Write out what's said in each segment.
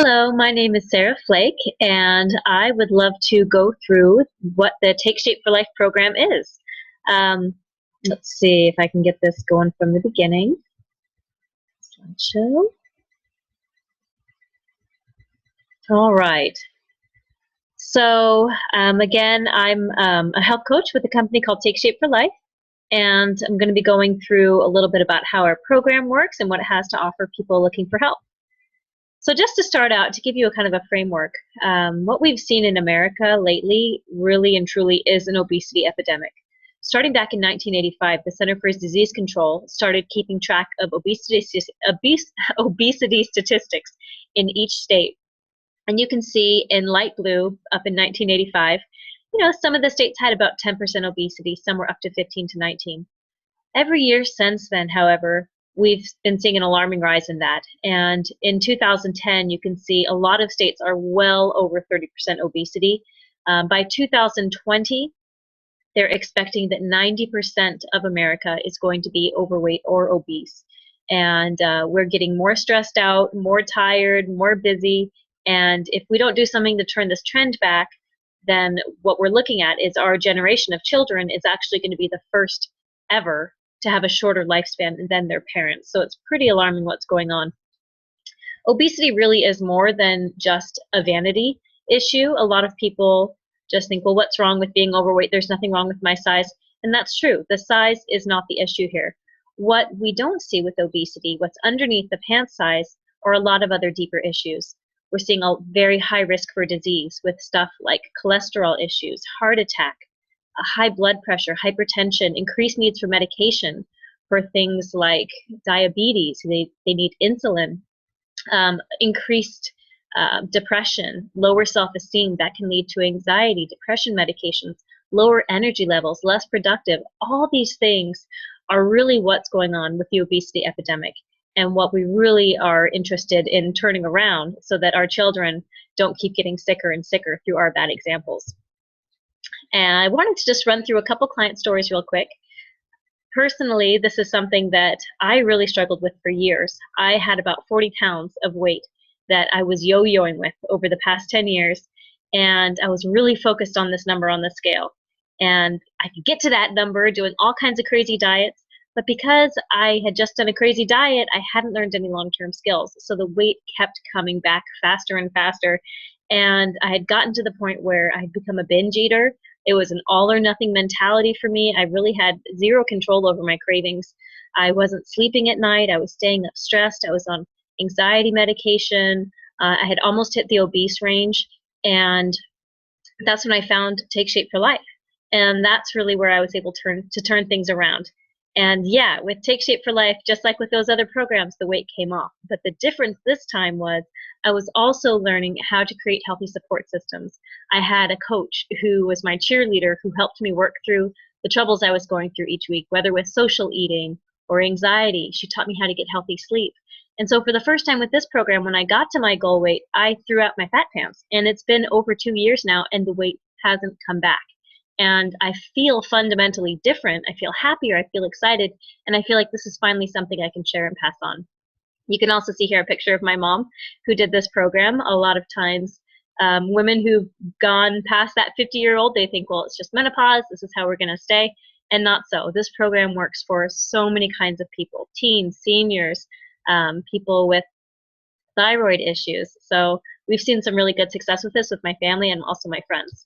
Hello, my name is Sarah Flake, and I would love to go through what the Take Shape for Life program is. Um, let's see if I can get this going from the beginning. Slideshow. All right. So again, I'm a health coach with a company called Take Shape for Life, and I'm going to be going through a little bit about how our program works and what it has to offer people looking for help. So just to start out, to give you a kind of a framework, what we've seen in America lately really and truly is an obesity epidemic. Starting back in 1985, the Center for Disease Control started keeping track of obesity statistics in each state. And you can see in light blue up in 1985, some of the states had about 10% obesity, some were up to 15 to 19. Every year since then, however, we've been seeing an alarming rise in that. And in 2010, you can see a lot of states are well over 30% obesity. By 2020, they're expecting that 90% of America is going to be overweight or obese. And we're getting more stressed out, more tired, more busy. And if we don't do something to turn this trend back, then what we're looking at is our generation of children is actually going to be the first ever to have a shorter lifespan than their parents. So it's pretty alarming what's going on. Obesity really is more than just a vanity issue. A lot of people just think, well, what's wrong with being overweight? There's nothing wrong with my size. And that's true. The size is not the issue here. What we don't see with obesity, what's underneath the pant size, are a lot of other deeper issues. We're seeing a very high risk for disease with stuff like cholesterol issues, heart attack, high blood pressure, hypertension, increased needs for medication for things like diabetes. They need insulin, increased depression, lower self-esteem that can lead to anxiety, depression medications, lower energy levels, less productive. All these things are really what's going on with the obesity epidemic and what we really are interested in turning around so that our children don't keep getting sicker and sicker through our bad examples. And I wanted to just run through a couple client stories real quick. Personally, this is something that I really struggled with for years. I had about 40 pounds of weight that I was yo-yoing with over the past 10 years, and I was really focused on this number on the scale. And I could get to that number doing all kinds of crazy diets, but because I had just done a crazy diet, I hadn't learned any long-term skills. So the weight kept coming back faster and faster, and I had gotten to the point where I had become a binge eater. It was an all or nothing mentality for me. I really had zero control over my cravings. I wasn't sleeping at night. I was staying up stressed. I was on anxiety medication. I had almost hit the obese range. And that's when I found Take Shape for Life. And that's really where I was able to turn things around. And yeah, with Take Shape for Life, just like with those other programs, the weight came off. But the difference this time was I was also learning how to create healthy support systems. I had a coach who was my cheerleader who helped me work through the troubles I was going through each week, whether with social eating or anxiety. She taught me how to get healthy sleep. And so for the first time with this program, when I got to my goal weight, I threw out my fat pants. And it's been over 2 years now, and the weight hasn't come back. And I feel fundamentally different. I feel happier. I feel excited. And I feel like this is finally something I can share and pass on. You can also see here a picture of my mom who did this program. A lot of times, women who've gone past that 50-year-old, they think, well, it's just menopause. This is how we're going to stay. And not so. This program works for so many kinds of people, teens, seniors, people with thyroid issues. So we've seen some really good success with this with my family and also my friends.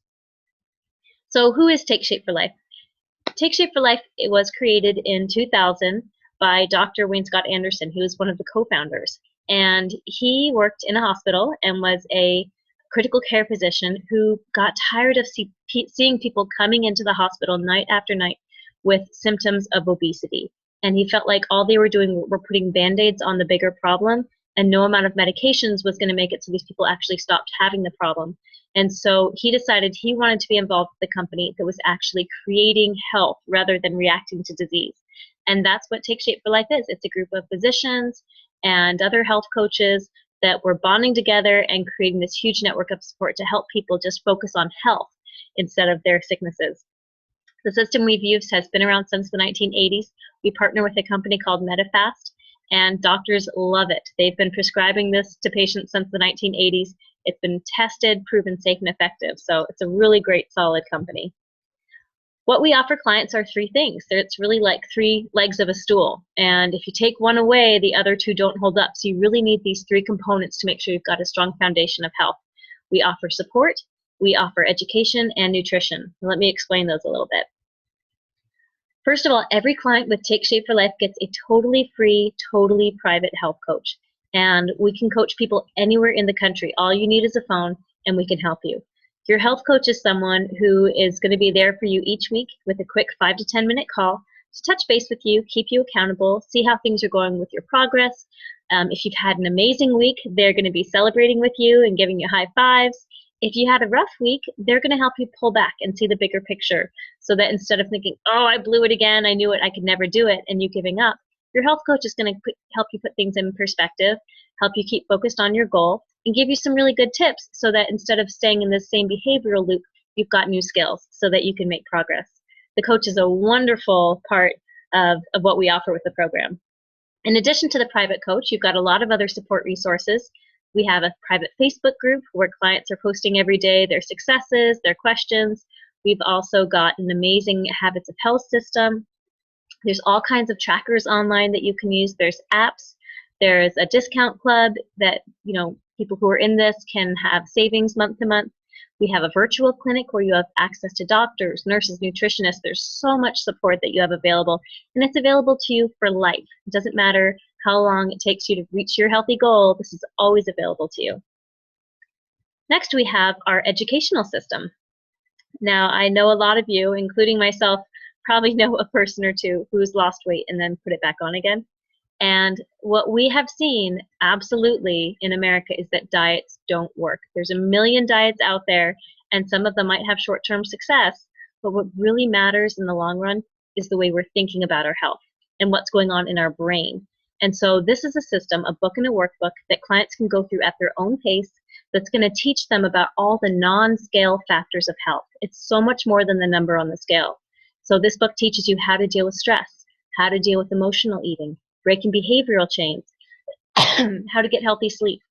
So who is Take Shape for Life? Take Shape for Life, it was created in 2000 by Dr. Wayne Scott Anderson, who is one of the co-founders. And he worked in a hospital and was a critical care physician who got tired of seeing people coming into the hospital night after night with symptoms of obesity. And he felt like all they were doing were putting Band-Aids on the bigger problem, and no amount of medications was going to make it so these people actually stopped having the problem. And so he decided he wanted to be involved with a company that was actually creating health rather than reacting to disease. And that's what Take Shape for Life is. It's a group of physicians and other health coaches that were bonding together and creating this huge network of support to help people just focus on health instead of their sicknesses. The system we've used has been around since the 1980s. We partner with a company called MetaFast, and doctors love it. They've been prescribing this to patients since the 1980s. It's been tested, proven safe and effective, so it's a really great, solid company. What we offer clients are three things. It's really like three legs of a stool, and if you take one away, the other two don't hold up. So you really need these three components to make sure you've got a strong foundation of health. We offer support, we offer education, and nutrition. Let me explain those a little bit. First of all, every client with Take Shape for Life gets a totally free, totally private health coach. And we can coach people anywhere in the country. All you need is a phone, and we can help you. Your health coach is someone who is going to be there for you each week with a quick 5 to 10 minute call to touch base with you, keep you accountable, see how things are going with your progress. If you've had an amazing week, they're going to be celebrating with you and giving you high fives. If you had a rough week, they're going to help you pull back and see the bigger picture, so that instead of thinking, oh, I blew it again, I knew it, I could never do it, and you giving up, your health coach is going to help you put things in perspective, help you keep focused on your goal, and give you some really good tips so that instead of staying in the same behavioral loop, you've got new skills so that you can make progress. The coach is a wonderful part of what we offer with the program. In addition to the private coach, you've got a lot of other support resources. We have a private Facebook group where clients are posting every day their successes, their questions. We've also got an amazing Habits of Health system. There's all kinds of trackers online that you can use. There's apps. There's a discount club that, people who are in this can have savings month to month. We have a virtual clinic where you have access to doctors, nurses, nutritionists. There's so much support that you have available, and it's available to you for life. It doesn't matter how long it takes you to reach your healthy goal. This is always available to you. Next, we have our educational system. Now, I know a lot of you, including myself, probably know a person or two who's lost weight and then put it back on again. And what we have seen absolutely in America is that diets don't work. There's a million diets out there, and some of them might have short-term success, but what really matters in the long run is the way we're thinking about our health and what's going on in our brain. And so this is a system, a book and a workbook that clients can go through at their own pace that's going to teach them about all the non-scale factors of health. It's so much more than the number on the scale. So this book teaches you how to deal with stress, how to deal with emotional eating, breaking behavioral chains, how to get healthy sleep,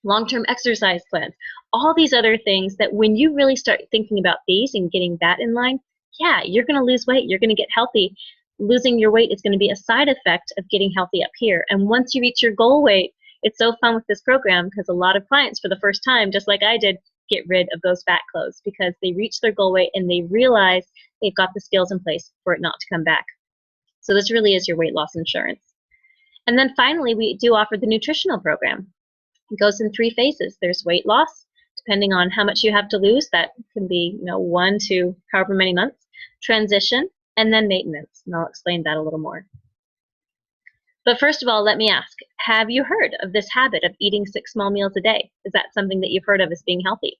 long-term exercise plans, all these other things that when you really start thinking about these and getting that in line, yeah, you're going to lose weight, you're going to get healthy. Losing your weight is going to be a side effect of getting healthy up here. And once you reach your goal weight, it's so fun with this program because a lot of clients for the first time, just like I did, get rid of those fat clothes because they reach their goal weight and they realize they've got the skills in place for it not to come back. So this really is your weight loss insurance. And then finally, we do offer the nutritional program. It goes in 3 phases. There's weight loss, depending on how much you have to lose. That can be 1 to however many months. Transition, and then maintenance. And I'll explain that a little more. But first of all, let me ask, have you heard of this habit of eating 6 small meals a day? Is that something that you've heard of as being healthy?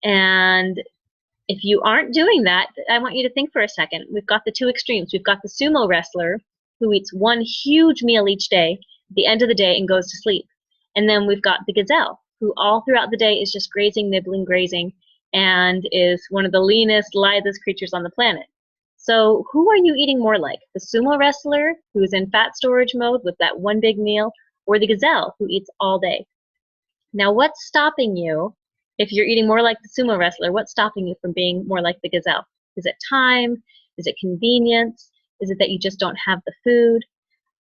And if you aren't doing that, I want you to think for a second. We've got the 2 extremes. We've got the sumo wrestler who eats 1 huge meal each day at the end of the day and goes to sleep. And then we've got the gazelle who all throughout the day is just grazing, nibbling, grazing, and is one of the leanest, lithest creatures on the planet. So who are you eating more like? The sumo wrestler who's in fat storage mode with that 1 big meal, or the gazelle who eats all day? Now what's stopping you, if you're eating more like the sumo wrestler, what's stopping you from being more like the gazelle? Is it time? Is it convenience? Is it that you just don't have the food?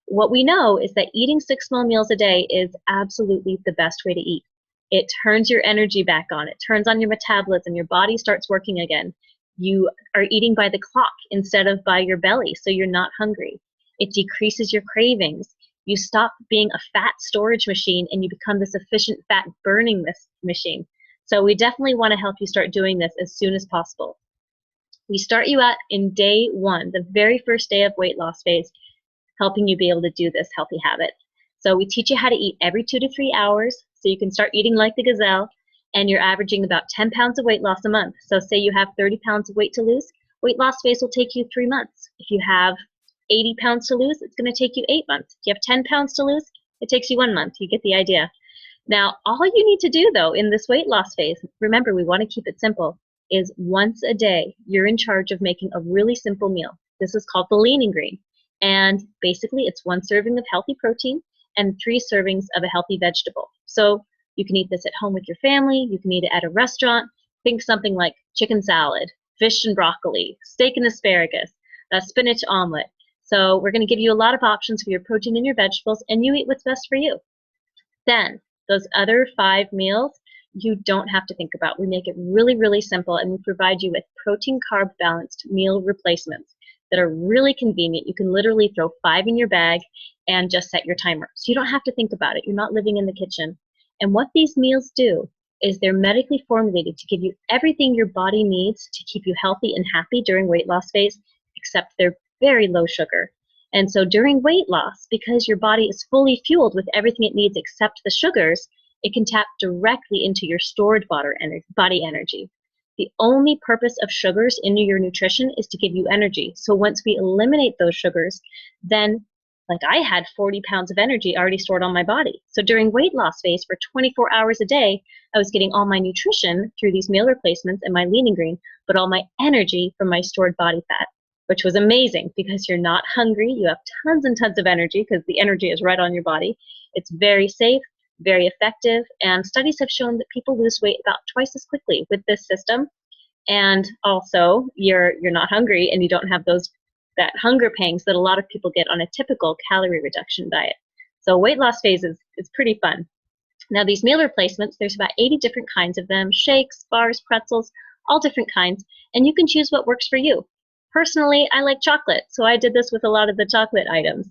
What we know is that eating 6 small meals a day is absolutely the best way to eat. It turns your energy back on. It turns on your metabolism. Your body starts working again. You are eating by the clock instead of by your belly, so you're not hungry. It decreases your cravings. You stop being a fat storage machine and you become this efficient fat burning machine. So we definitely want to help you start doing this as soon as possible. We start you out in day 1, the very first day of weight loss phase, helping you be able to do this healthy habit. So we teach you how to eat every 2 to 3 hours, so you can start eating like the gazelle, and you're averaging about 10 pounds of weight loss a month. So say you have 30 pounds of weight to lose, weight loss phase will take you 3 months. If you have 80 pounds to lose, it's going to take you 8 months. If you have 10 pounds to lose, it takes you 1 month. You get the idea. Now, all you need to do, though, in this weight loss phase, remember, we want to keep it simple, is once a day, you're in charge of making a really simple meal. This is called the lean and green. And basically, it's 1 serving of healthy protein and 3 servings of a healthy vegetable. So you can eat this at home with your family. You can eat it at a restaurant. Think something like chicken salad, fish and broccoli, steak and asparagus, a spinach omelet. So we're going to give you a lot of options for your protein and your vegetables, and you eat what's best for you. Then those other 5 meals, you don't have to think about. We make it really, really simple, and we provide you with protein-carb balanced meal replacements that are really convenient. You can literally throw 5 in your bag and just set your timer. So you don't have to think about it. You're not living in the kitchen. And what these meals do is they're medically formulated to give you everything your body needs to keep you healthy and happy during weight loss phase, except they're very low sugar. And so during weight loss, because your body is fully fueled with everything it needs except the sugars, it can tap directly into your stored body energy. The only purpose of sugars in your nutrition is to give you energy. So once we eliminate those sugars, then like I had 40 pounds of energy already stored on my body. So during weight loss phase for 24 hours a day, I was getting all my nutrition through these meal replacements and my lean and green, but all my energy from my stored body fat, which was amazing because you're not hungry. You have tons and tons of energy because the energy is right on your body. It's very safe, very effective, and studies have shown that people lose weight about twice as quickly with this system. And also, you're not hungry and you don't have that hunger pangs that a lot of people get on a typical calorie reduction diet. So weight loss phase is pretty fun. Now these meal replacements, there's about 80 different kinds of them, shakes, bars, pretzels, all different kinds, and you can choose what works for you. Personally, I like chocolate, so I did this with a lot of the chocolate items.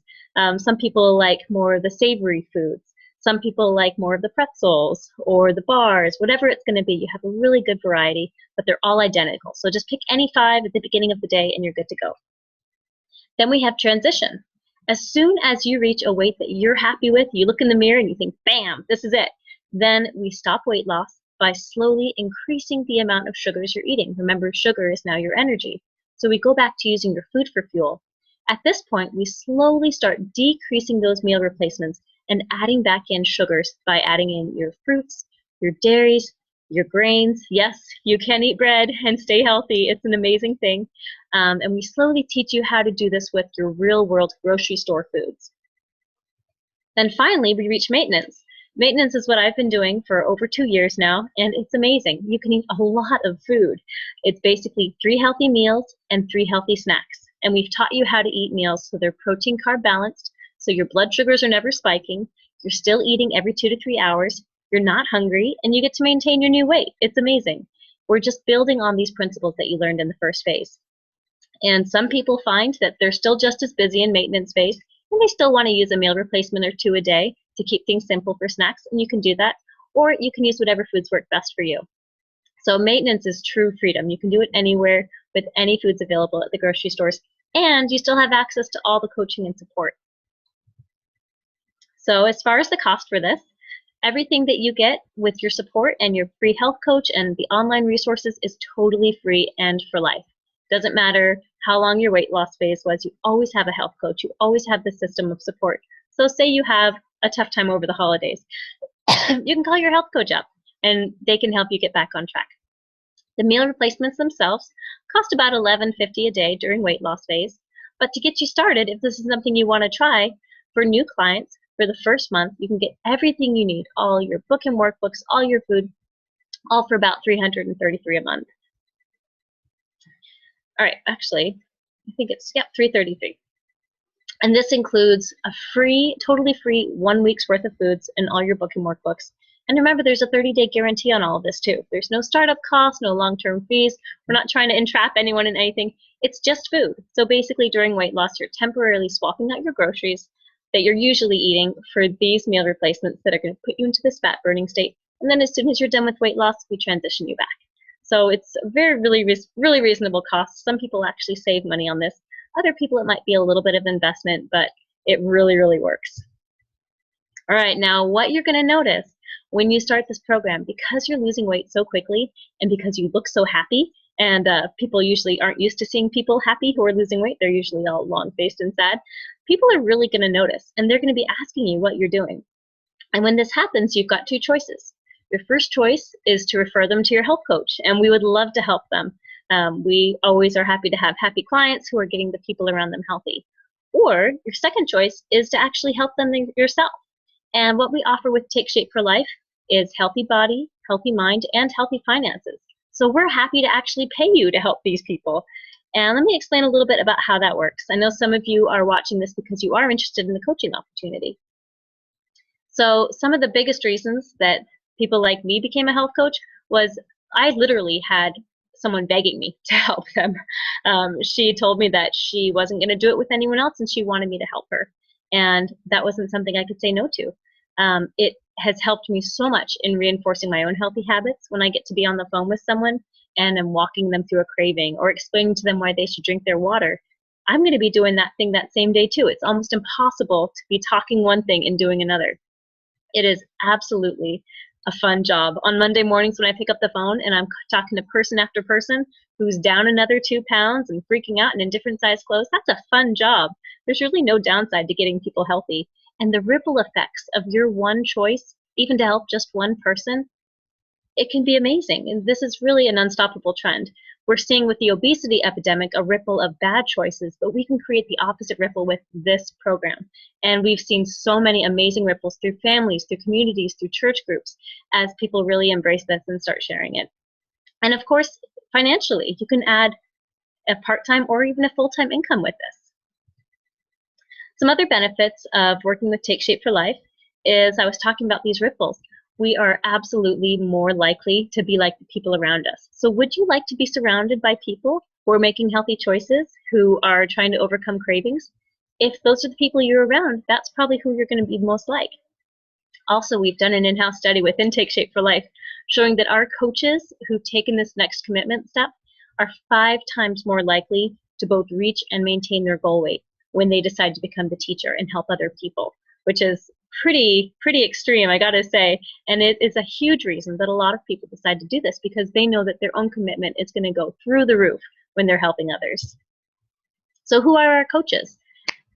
Some people like more of the savory foods. Some people like more of the pretzels or the bars, whatever it's going to be. You have a really good variety, but they're all identical. So just pick any 5 at the beginning of the day and you're good to go. Then we have transition. As soon as you reach a weight that you're happy with, you look in the mirror and you think, bam, this is it. Then we stop weight loss by slowly increasing the amount of sugars you're eating. Remember, sugar is now your energy. So we go back to using your food for fuel. At this point, we slowly start decreasing those meal replacements and adding back in sugars by adding in your fruits, your dairies, your grains. Yes, you can eat bread and stay healthy. It's an amazing thing. And we slowly teach you how to do this with your real-world grocery store foods. Then finally, we reach maintenance. Maintenance is what I've been doing for over 2 years now, and it's amazing. You can eat a lot of food. It's basically 3 healthy meals and 3 healthy snacks. And we've taught you how to eat meals so they're protein carb balanced, so your blood sugars are never spiking, you're still eating every 2 to 3 hours, you're not hungry, and you get to maintain your new weight. It's amazing. We're just building on these principles that you learned in the first phase. And some people find that they're still just as busy in maintenance phase, and they still want to use a meal replacement or 2 a day to keep things simple for snacks, and you can do that. Or you can use whatever foods work best for you. So maintenance is true freedom. You can do it anywhere with any foods available at the grocery stores, and you still have access to all the coaching and support. So as far as the cost for this, everything that you get with your support and your free health coach and the online resources is totally free and for life. Doesn't matter how long your weight loss phase was, you always have a health coach. You always have the system of support. So say you have a tough time over the holidays, you can call your health coach up and they can help you get back on track. The meal replacements themselves cost about $11.50 a day during weight loss phase. But to get you started, if this is something you want to try, for new clients, for the first month, you can get everything you need, all your book and workbooks, all your food, all for about $333 a month. All right, actually, I think it's, $333. And this includes a free, totally free 1 week's worth of foods and all your book and workbooks. And remember, there's a 30-day guarantee on all of this too. There's no startup costs, no long-term fees. We're not trying to entrap anyone in anything. It's just food. So basically, during weight loss, you're temporarily swapping out your groceries that you're usually eating for these meal replacements that are going to put you into this fat burning state. And then as soon as you're done with weight loss, we transition you back. So it's a really reasonable cost. Some people actually save money on this. Other people, it might be a little bit of investment, but it really works. All right, now what you're going to notice when you start this program, because you're losing weight so quickly and because you look so happy, and people usually aren't used to seeing people happy who are losing weight, they're usually all long-faced and sad, people are really going to notice, and they're going to be asking you what you're doing. And when this happens, you've got 2 choices. Your first choice is to refer them to your health coach, and we would love to help them. We always are happy to have happy clients who are getting the people around them healthy. Or your second choice is to actually help them yourself. And what we offer with Take Shape for Life is healthy body, healthy mind, and healthy finances. So we're happy to actually pay you to help these people. And let me explain a little bit about how that works. I know some of you are watching this because you are interested in the coaching opportunity. So some of the biggest reasons that people like me became a health coach was I literally had someone begging me to help them. She told me that she wasn't going to do it with anyone else and she wanted me to help her. And that wasn't something I could say no to. It has helped me so much in reinforcing my own healthy habits when I get to be on the phone with someone and I'm walking them through a craving or explaining to them why they should drink their water. I'm going to be doing that thing that same day too. It's almost impossible to be talking one thing and doing another. It is absolutely a fun job. On Monday mornings when I pick up the phone and I'm talking to person after person who's down another 2 pounds and freaking out and in different size clothes, that's a fun job. There's really no downside to getting people healthy. And the ripple effects of your one choice, even to help just one person, it can be amazing. And this is really an unstoppable trend. We're seeing with the obesity epidemic a ripple of bad choices, but we can create the opposite ripple with this program. And we've seen so many amazing ripples through families, through communities, through church groups, as people really embrace this and start sharing it. And of course, financially, you can add a part-time or even a full-time income with this. Some other benefits of working with Take Shape for Life is I was talking about these ripples. We are absolutely more likely to be like the people around us. So would you like to be surrounded by people who are making healthy choices, who are trying to overcome cravings? If those are the people you're around, that's probably who you're going to be most like. Also, we've done an in-house study within Take Shape for Life showing that our coaches who've taken this next commitment step are 5 times more likely to both reach and maintain their goal weight when they decide to become the teacher and help other people, which is pretty extreme, I gotta say. And it is a huge reason that a lot of people decide to do this because they know that their own commitment is going to go through the roof when they're helping others. So who are our coaches?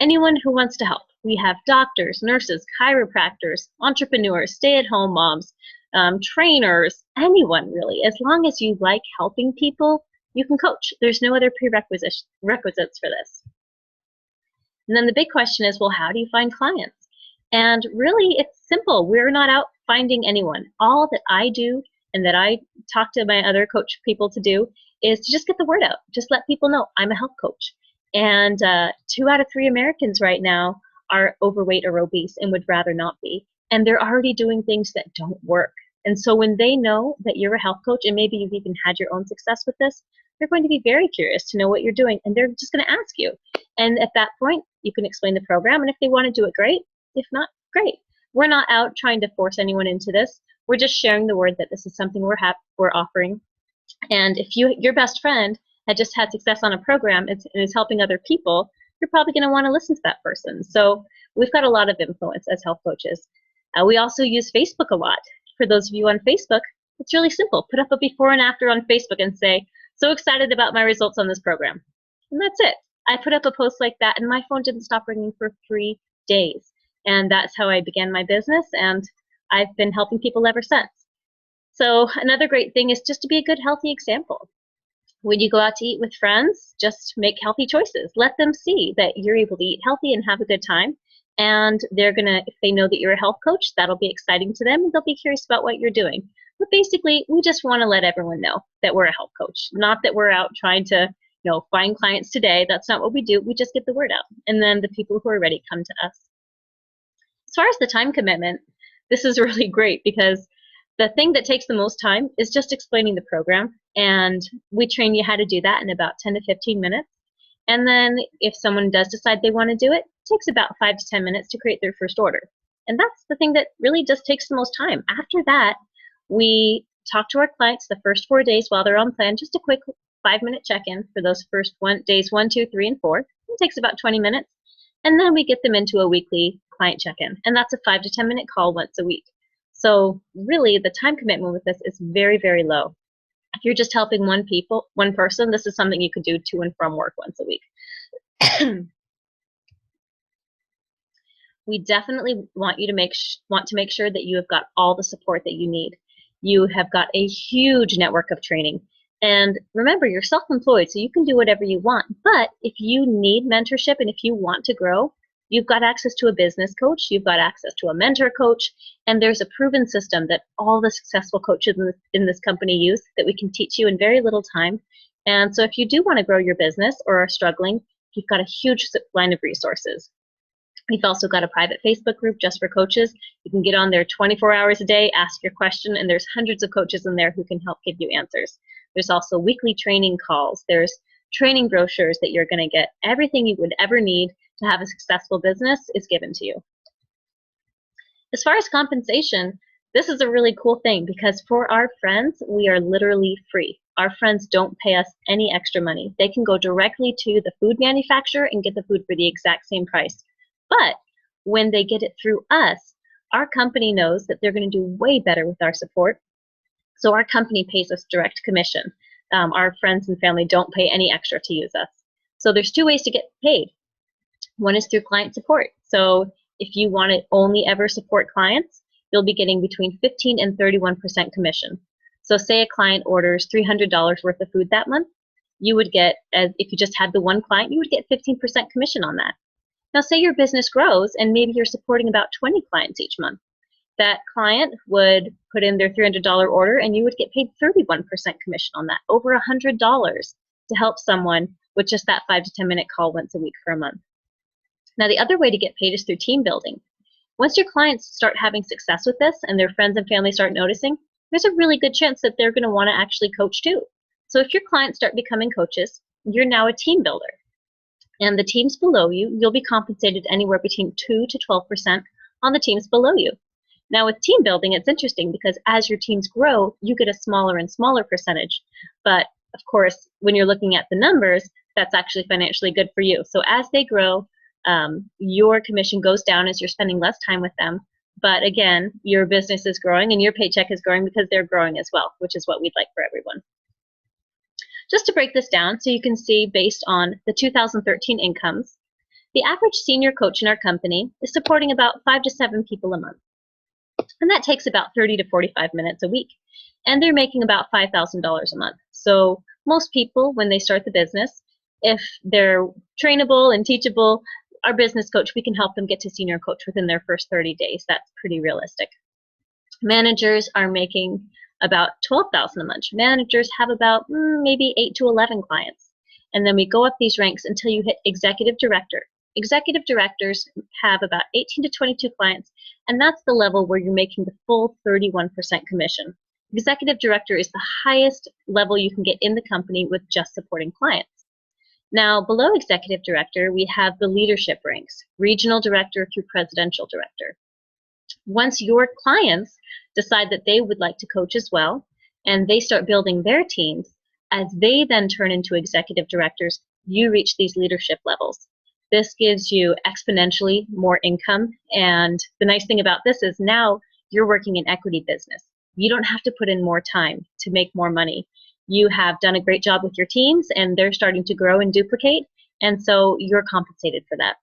Anyone who wants to help. We have doctors, nurses, chiropractors, entrepreneurs, stay-at-home moms, trainers, anyone really. As long as you like helping people, you can coach. There's no other prerequisites for this. And then the big question is, well, how do you find clients? And really, it's simple. We're not out finding anyone. All that I do and that I talk to my other coach people to do is to just get the word out. Just let people know I'm a health coach. And 2 out of 3 Americans right now are overweight or obese and would rather not be. And they're already doing things that don't work. And so when they know that you're a health coach and maybe you've even had your own success with this, they're going to be very curious to know what you're doing. And they're just going to ask you. And at that point, you can explain the program. And if they want to do it, great. If not, great. We're not out trying to force anyone into this. We're just sharing the word that this is something we're offering. And if your best friend had just had success on a program and is helping other people, you're probably going to want to listen to that person. So we've got a lot of influence as health coaches. We also use Facebook a lot. For those of you on Facebook, it's really simple. Put up a before and after on Facebook and say, so excited about my results on this program. And that's it. I put up a post like that and my phone didn't stop ringing for 3 days. And that's how I began my business, and I've been helping people ever since. So another great thing is just to be a good, healthy example. When you go out to eat with friends, just make healthy choices. Let them see that you're able to eat healthy and have a good time. And they're going to, if they know that you're a health coach, that'll be exciting to them, and they'll be curious about what you're doing. But basically, we just want to let everyone know that we're a health coach, not that we're out trying to find clients today. That's not what we do. We just get the word out. And then the people who are ready come to us. As far as the time commitment, this is really great because the thing that takes the most time is just explaining the program, and we train you how to do that in about 10 to 15 minutes. And then if someone does decide they want to do it, it takes about 5 to 10 minutes to create their first order. And that's the thing that really just takes the most time. After that, we talk to our clients the first 4 days while they're on plan, just a quick 5-minute check-in for those first days 1, 2, 3, and 4. It takes about 20 minutes. And then we get them into a weekly client check-in. And that's a 5 to 10 minute call once a week. So really, the time commitment with this is very, very low. If you're just helping one person, this is something you could do to and from work once a week. We definitely want you to make sure that you have got all the support that you need. You have got a huge network of training. And remember, you're self-employed, so you can do whatever you want. But if you need mentorship and if you want to grow, you've got access to a business coach, you've got access to a mentor coach, and there's a proven system that all the successful coaches in this company use that we can teach you in very little time. And so if you do want to grow your business or are struggling, you've got a huge line of resources. We've also got a private Facebook group just for coaches. You can get on there 24 hours a day, ask your question, and there's hundreds of coaches in there who can help give you answers. There's also weekly training calls. There's training brochures that you're going to get. Everything you would ever need to have a successful business is given to you. As far as compensation, this is a really cool thing because for our friends, we are literally free. Our friends don't pay us any extra money. They can go directly to the food manufacturer and get the food for the exact same price. But when they get it through us, our company knows that they're going to do way better with our support. So our company pays us direct commission. Our friends and family don't pay any extra to use us. So there's two ways to get paid. One is through client support. So if you want to only ever support clients, you'll be getting between 15 and 31% commission. So say a client orders $300 worth of food that month, you would get, if you just had the one client, you would get 15% commission on that. Now say your business grows and maybe you're supporting about 20 clients each month. That client would put in their $300 order and you would get paid 31% commission on that, over $100 to help someone with just that 5 to 10 minute call once a week for a month. Now the other way to get paid is through team building. Once your clients start having success with this and their friends and family start noticing, there's a really good chance that they're going to want to actually coach too. So if your clients start becoming coaches, you're now a team builder. And the teams below you, you'll be compensated anywhere between 2 to 12% on the teams below you. Now with team building, it's interesting because as your teams grow, you get a smaller and smaller percentage. But of course, when you're looking at the numbers, that's actually financially good for you. So as they grow, your commission goes down as you're spending less time with them. But again, your business is growing and your paycheck is growing because they're growing as well, which is what we'd like for everyone. Just to break this down so you can see based on the 2013 incomes, the average senior coach in our company is supporting about 5 to 7 people a month. And that takes about 30 to 45 minutes a week. And they're making about $5,000 a month. So most people, when they start the business, if they're trainable and teachable, our business coach, we can help them get to senior coach within their first 30 days. That's pretty realistic. Managers are making about $12,000 a month. Managers have about maybe 8 to 11 clients. And then we go up these ranks until you hit executive director. Executive directors have about 18 to 22 clients, and that's the level where you're making the full 31% commission. Executive director is the highest level you can get in the company with just supporting clients. Now, below executive director, we have the leadership ranks, regional director through presidential director. Once your clients decide that they would like to coach as well, and they start building their teams, as they then turn into executive directors, you reach these leadership levels. This gives you exponentially more income, and the nice thing about this is now you're working in equity business. You don't have to put in more time to make more money. You have done a great job with your teams, and they're starting to grow and duplicate, and so you're compensated for that.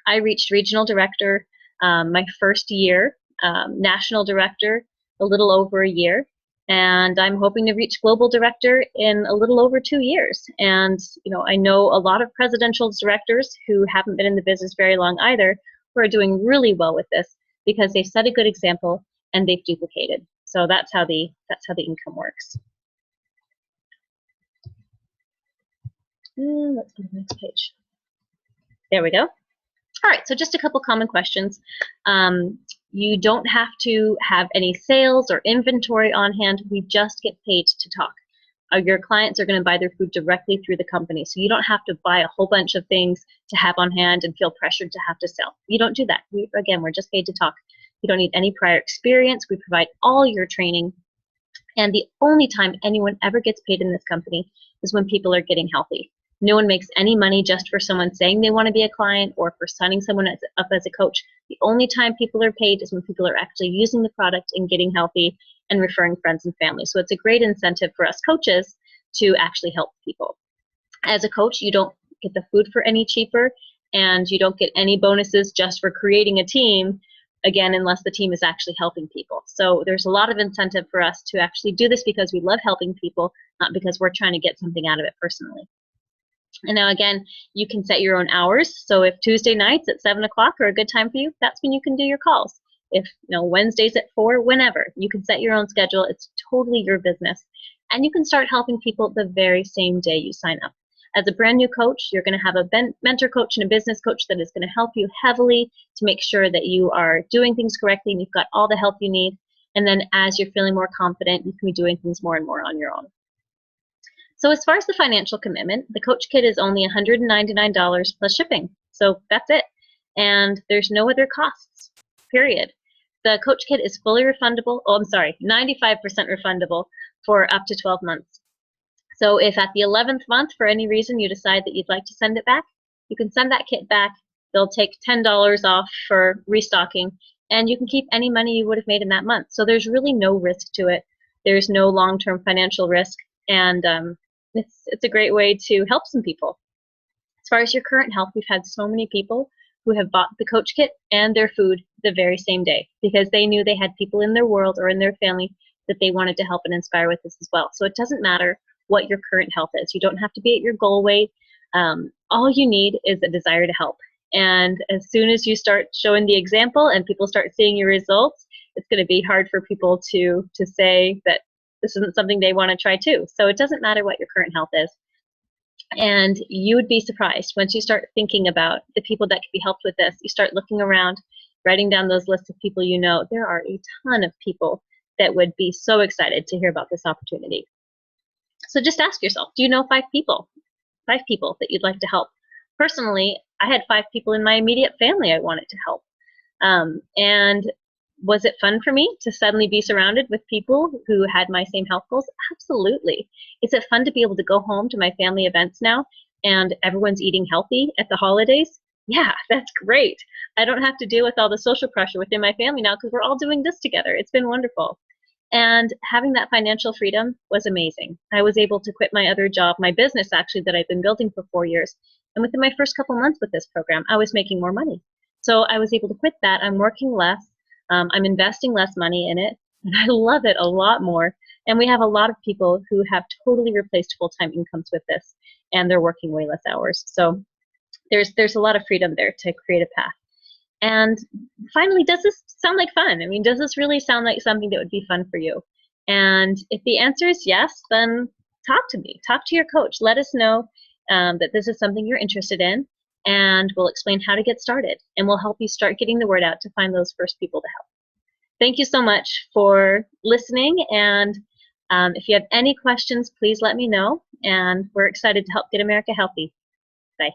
I reached regional director my first year, national director a little over a year, and I'm hoping to reach global director in a little over 2 years. And I know a lot of presidential directors who haven't been in the business very long either, who are doing really well with this because they've set a good example and they've duplicated. So that's how the income works. Let's go to the next page. There we go. All right, so just a couple common questions. You don't have to have any sales or inventory on hand. We just get paid to talk. Your clients are going to buy their food directly through the company, so you don't have to buy a whole bunch of things to have on hand and feel pressured to have to sell. You don't do that. Again, we're just paid to talk. You don't need any prior experience. We provide all your training. And the only time anyone ever gets paid in this company is when people are getting healthy. No one makes any money just for someone saying they want to be a client or for signing someone up as a coach. The only time people are paid is when people are actually using the product and getting healthy and referring friends and family. So it's a great incentive for us coaches to actually help people. As a coach, you don't get the food for any cheaper, and you don't get any bonuses just for creating a team again, unless the team is actually helping people. So there's a lot of incentive for us to actually do this because we love helping people, not because we're trying to get something out of it personally. And now again, you can set your own hours. So if Tuesday nights at 7 o'clock are a good time for you, that's when you can do your calls. If Wednesdays at 4, whenever, you can set your own schedule. It's totally your business. And you can start helping people the very same day you sign up. As a brand new coach, you're going to have a mentor coach and a business coach that is going to help you heavily to make sure that you are doing things correctly and you've got all the help you need. And then as you're feeling more confident, you can be doing things more and more on your own. So as far as the financial commitment, the Coach Kit is only $199 plus shipping. So that's it. And there's no other costs, period. The Coach Kit is fully refundable. 95% refundable for up to 12 months. So if at the 11th month, for any reason, you decide that you'd like to send it back, you can send that kit back. They'll take $10 off for restocking, and you can keep any money you would have made in that month. So there's really no risk to it. There's no long-term financial risk, and it's a great way to help some people. As far as your current health, we've had so many people who have bought the Coach Kit and their food the very same day because they knew they had people in their world or in their family that they wanted to help and inspire with this as well. So it doesn't matter what your current health is. You don't have to be at your goal weight. All you need is a desire to help. And as soon as you start showing the example and people start seeing your results, it's going to be hard for people to say that this isn't something they want to try too. So it doesn't matter what your current health is. And you would be surprised once you start thinking about the people that could be helped with this. You start looking around, writing down those lists of people you know. There are a ton of people that would be so excited to hear about this opportunity. So just ask yourself, do you know 5 people? 5 people that you'd like to help. Personally, I had 5 people in my immediate family I wanted to help. And was it fun for me to suddenly be surrounded with people who had my same health goals? Absolutely. Is it fun to be able to go home to my family events now and everyone's eating healthy at the holidays? Yeah, that's great. I don't have to deal with all the social pressure within my family now because we're all doing this together. It's been wonderful. And having that financial freedom was amazing. I was able to quit my other job, my business actually, that I've been building for 4 years. And within my first couple months with this program, I was making more money. So I was able to quit that. I'm working less. I'm investing less money in it. And I love it a lot more. And we have a lot of people who have totally replaced full-time incomes with this. And they're working way less hours. So there's a lot of freedom there to create a path. And finally, does this sound like fun? I mean, does this really sound like something that would be fun for you? And if the answer is yes, then talk to me. Talk to your coach. Let us know that this is something you're interested in, and we'll explain how to get started. And we'll help you start getting the word out to find those first people to help. Thank you so much for listening. And if you have any questions, please let me know. And we're excited to help get America healthy. Bye.